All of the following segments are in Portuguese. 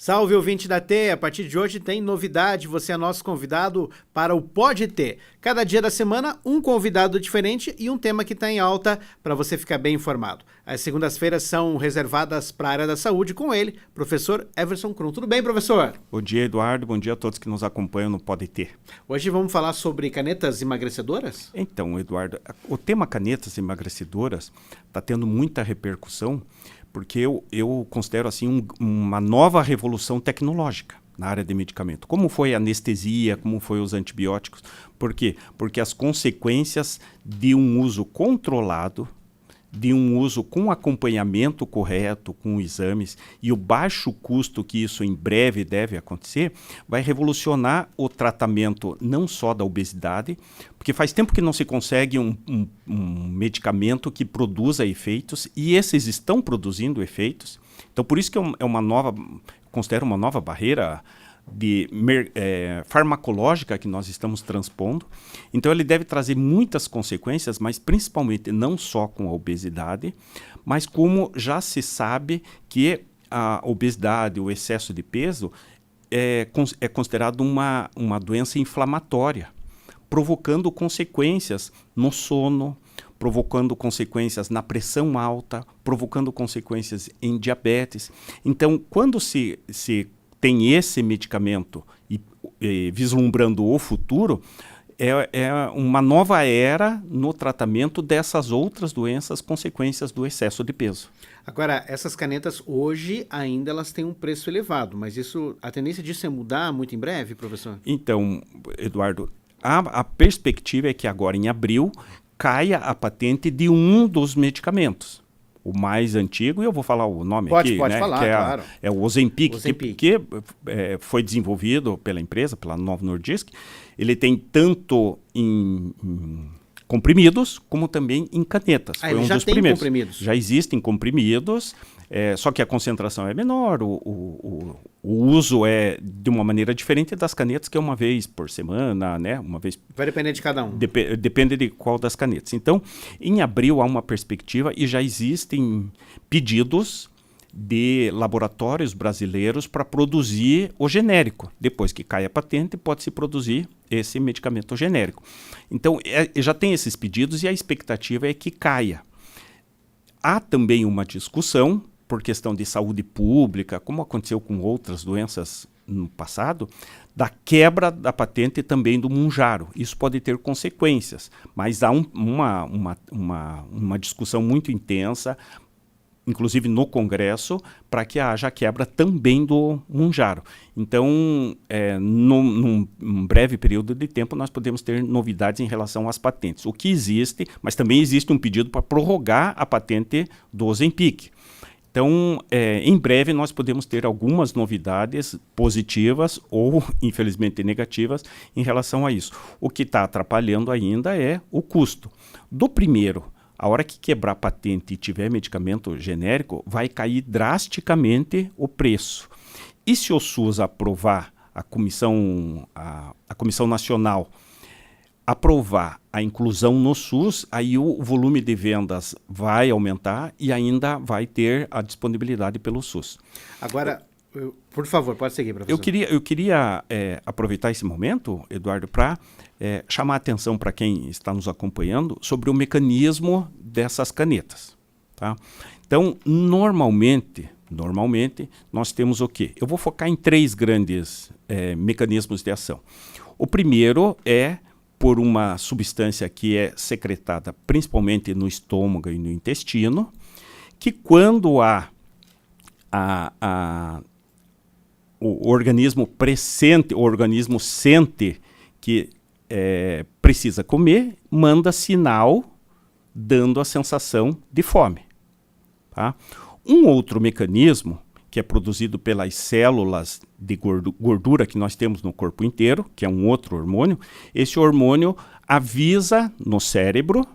Salve, ouvinte da T! A partir de hoje tem novidade, você é nosso convidado para o Pode Ter. Cada dia da semana, um convidado diferente e um tema que está em alta para você ficar bem informado. As segundas-feiras são reservadas para a área da saúde com ele, professor Everson Krum. Tudo bem, professor? Bom dia, Eduardo. Bom dia a todos que nos acompanham no Pode Ter. Hoje vamos falar sobre canetas emagrecedoras? Então, Eduardo, o tema canetas emagrecedoras está tendo muita repercussão, porque eu considero assim uma nova revolução tecnológica na área de medicamento. Como foi a anestesia, como foi os antibióticos. Por quê? Porque as consequências de um uso controlado, de um uso com acompanhamento correto, com exames, e o baixo custo que isso em breve deve acontecer, vai revolucionar o tratamento não só da obesidade, porque faz tempo que não se consegue um medicamento que produza efeitos, e esses estão produzindo efeitos. Então, por isso que considero uma nova barreira farmacológica que nós estamos transpondo. Então ele deve trazer muitas consequências, mas principalmente não só com a obesidade, mas como já se sabe que a obesidade, o excesso de peso é considerado uma doença inflamatória, provocando consequências no sono, provocando consequências na pressão alta, provocando consequências em diabetes. Então, quando se tem esse medicamento e vislumbrando o futuro, é uma nova era no tratamento dessas outras doenças, consequências do excesso de peso. Agora, essas canetas hoje ainda elas têm um preço elevado, mas a tendência disso é mudar muito em breve, professor? Então, Eduardo, a perspectiva é que agora em abril caia a patente de um dos medicamentos. O mais antigo, e eu vou falar o nome aqui, pode né? falar, que claro. É o Ozempic, que foi desenvolvido pela empresa, pela Novo Nordisk. Ele tem tanto em comprimidos, como também em canetas. Foi um dos primeiros. Comprimidos. Já existem comprimidos, só que a concentração é menor, o uso é de uma maneira diferente das canetas, que é uma vez por semana, né? Uma vez. Vai depender de cada um. Depende de qual das canetas. Então, em abril há uma perspectiva e já existem pedidos de laboratórios brasileiros para produzir o genérico. Depois que cai a patente, pode-se produzir esse medicamento genérico. Então, já tem esses pedidos e a expectativa é que caia. Há também uma discussão, por questão de saúde pública, como aconteceu com outras doenças no passado, da quebra da patente também do Mounjaro. Isso pode ter consequências, mas há uma discussão muito intensa, inclusive no Congresso, para que haja a quebra também do Mounjaro. Então, num breve período de tempo, nós podemos ter novidades em relação às patentes. O que existe, mas também existe um pedido para prorrogar a patente do Ozempic. Então, em breve, nós podemos ter algumas novidades positivas ou, infelizmente, negativas em relação a isso. O que está atrapalhando ainda é o custo. Do primeiro, a hora que quebrar a patente e tiver medicamento genérico, vai cair drasticamente o preço. E se o SUS aprovar, a Comissão Nacional aprovar a inclusão no SUS, aí o volume de vendas vai aumentar e ainda vai ter a disponibilidade pelo SUS. Agora, por favor, pode seguir, professor. Eu queria aproveitar esse momento, Eduardo, para chamar a atenção para quem está nos acompanhando sobre o mecanismo dessas canetas. Tá? Então, normalmente, nós temos o quê? Eu vou focar em 3 grandes mecanismos de ação. O primeiro é por uma substância que é secretada principalmente no estômago e no intestino, que quando o organismo sente que precisa comer, manda sinal dando a sensação de fome. Tá? Um outro mecanismo que é produzido pelas células de gordura que nós temos no corpo inteiro, que é um outro hormônio. Esse hormônio avisa no cérebro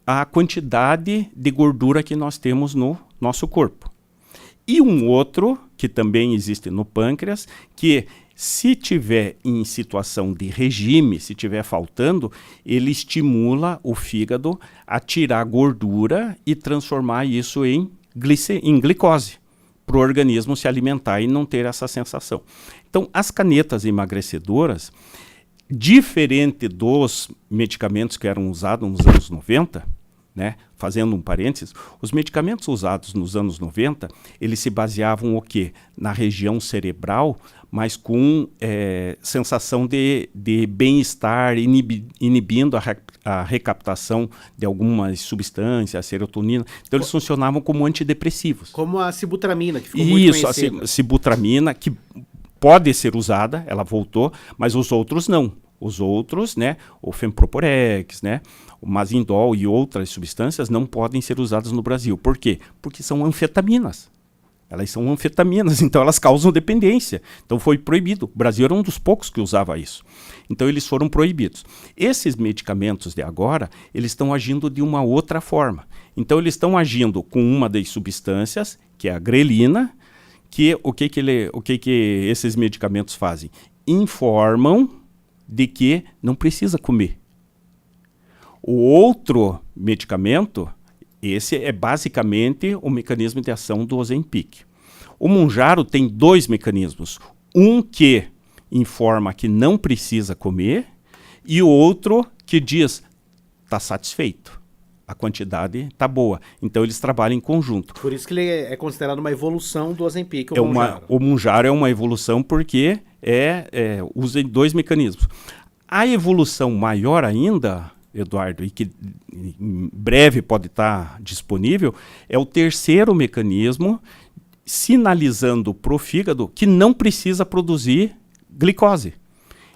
a quantidade de gordura que nós temos no nosso corpo. E um outro, que também existe no pâncreas, que se tiver em situação de regime, se tiver faltando, ele estimula o fígado a tirar gordura e transformar isso em glicose. para o organismo se alimentar e não ter essa sensação. Então, as canetas emagrecedoras, diferente dos medicamentos que eram usados nos anos 90, né, fazendo um parênteses, os medicamentos usados nos anos 90, eles se baseavam o quê? Na região cerebral, mas com sensação de bem-estar, inibindo a recaptação de algumas substâncias, a serotonina. Então, eles funcionavam como antidepressivos. Como a sibutramina, que ficou muito conhecida. Isso, a sibutramina, que pode ser usada, ela voltou, mas os outros não. Os outros, né, o Femproporex, né, o Mazindol e outras substâncias não podem ser usadas no Brasil. Por quê? Porque são anfetaminas. Elas são anfetaminas, então elas causam dependência. Então foi proibido. O Brasil era um dos poucos que usava isso. Então eles foram proibidos. Esses medicamentos de agora, eles estão agindo de uma outra forma. Então eles estão agindo com uma das substâncias, que é a grelina, que o que esses medicamentos fazem? Informam de que não precisa comer. O outro medicamento, esse é basicamente o mecanismo de ação do Ozempic. O Mounjaro tem 2 mecanismos. Um que informa que não precisa comer e o outro que diz, está satisfeito. A quantidade está boa. Então, eles trabalham em conjunto. Por isso que ele é considerado uma evolução do Ozempic, o Mounjaro é uma evolução porque usa 2 mecanismos. A evolução maior ainda, Eduardo, e que em breve pode estar disponível, é o terceiro mecanismo sinalizando para o fígado que não precisa produzir glicose.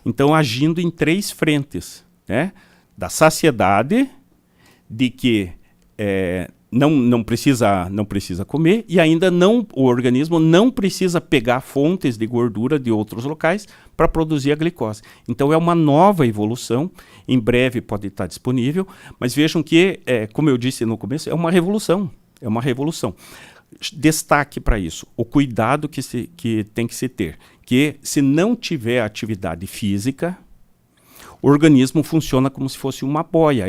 Então, agindo em 3 frentes, né? Da saciedade, de que não precisa comer e ainda o organismo não precisa pegar fontes de gordura de outros locais para produzir a glicose. Então é uma nova evolução, em breve pode estar disponível, mas vejam que, como eu disse no começo, é uma revolução. Destaque para isso, o cuidado que tem que se ter, que se não tiver atividade física, o organismo funciona como se fosse uma boia.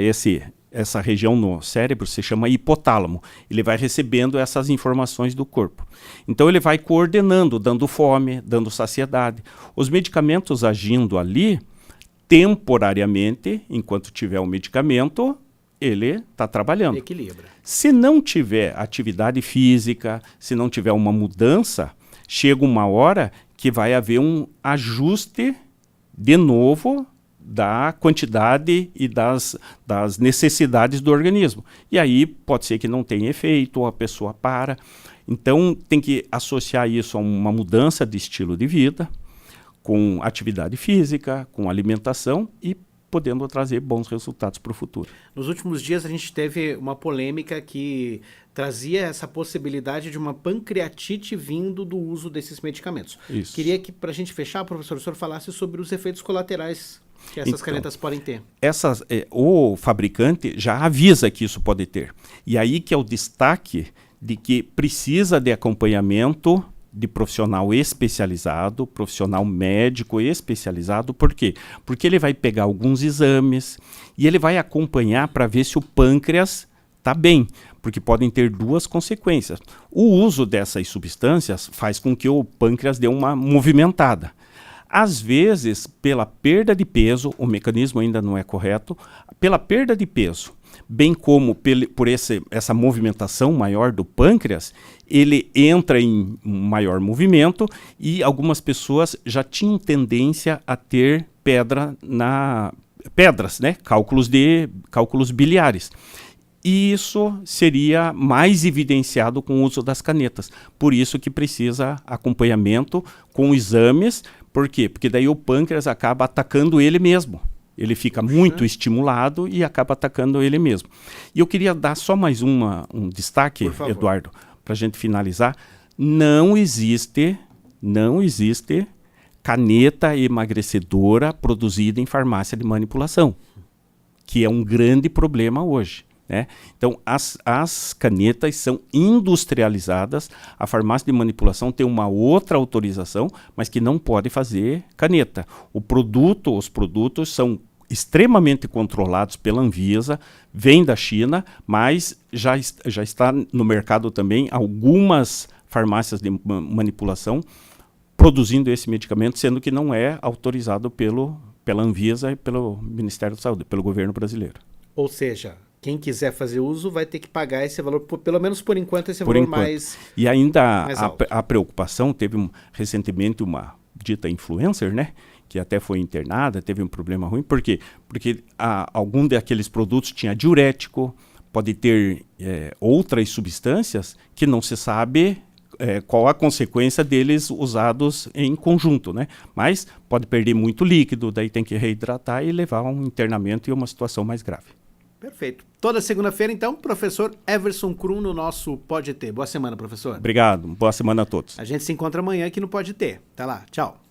Essa região no cérebro se chama hipotálamo. Ele vai recebendo essas informações do corpo. Então ele vai coordenando, dando fome, dando saciedade. Os medicamentos agindo ali, temporariamente, enquanto tiver o medicamento, ele está trabalhando. Equilibra. Se não tiver atividade física, se não tiver uma mudança, chega uma hora que vai haver um ajuste de novo da quantidade e das necessidades do organismo. E aí pode ser que não tenha efeito, ou a pessoa para. Então tem que associar isso a uma mudança de estilo de vida, com atividade física, com alimentação e podendo trazer bons resultados para o futuro. Nos últimos dias a gente teve uma polêmica que trazia essa possibilidade de uma pancreatite vindo do uso desses medicamentos. Isso. Queria que, para a gente fechar, professor, o senhor falasse sobre os efeitos colaterais que essas canetas podem ter. O fabricante já avisa que isso pode ter. E aí que é o destaque de que precisa de acompanhamento de profissional especializado, profissional médico especializado. Por quê? Porque ele vai pegar alguns exames e ele vai acompanhar para ver se o pâncreas está bem, porque podem ter 2 consequências. O uso dessas substâncias faz com que o pâncreas dê uma movimentada. Às vezes, pela perda de peso, o mecanismo ainda não é correto, pela perda de peso, bem como por essa movimentação maior do pâncreas, ele entra em um maior movimento e algumas pessoas já tinham tendência a ter pedras, né? Cálculos biliares. E isso seria mais evidenciado com o uso das canetas. Por isso que precisa acompanhamento com exames. Por quê? Porque daí o pâncreas acaba atacando ele mesmo. Ele fica muito estimulado e acaba atacando ele mesmo. E eu queria dar só mais um destaque, Eduardo, para a gente finalizar. Não existe caneta emagrecedora produzida em farmácia de manipulação, que é um grande problema hoje. Né? Então, as canetas são industrializadas, a farmácia de manipulação tem uma outra autorização, mas que não pode fazer caneta. Os produtos são extremamente controlados pela Anvisa, vem da China, mas já está no mercado também algumas farmácias de manipulação produzindo esse medicamento, sendo que não é autorizado pela Anvisa e pelo Ministério da Saúde, pelo governo brasileiro. Ou seja, quem quiser fazer uso vai ter que pagar esse valor, pelo menos por enquanto, esse valor mais alto. E ainda a preocupação, teve recentemente uma dita influencer, né? Que até foi internada, teve um problema ruim. Por quê? Porque algum daqueles produtos tinha diurético, pode ter outras substâncias que não se sabe qual a consequência deles usados em conjunto, né? Mas pode perder muito líquido, daí tem que reidratar e levar a um internamento e uma situação mais grave. Perfeito. Toda segunda-feira, então, professor Everson Krum no nosso Pode Ter. Boa semana, professor. Obrigado. Boa semana a todos. A gente se encontra amanhã aqui no Pode Ter. Até lá. Tchau.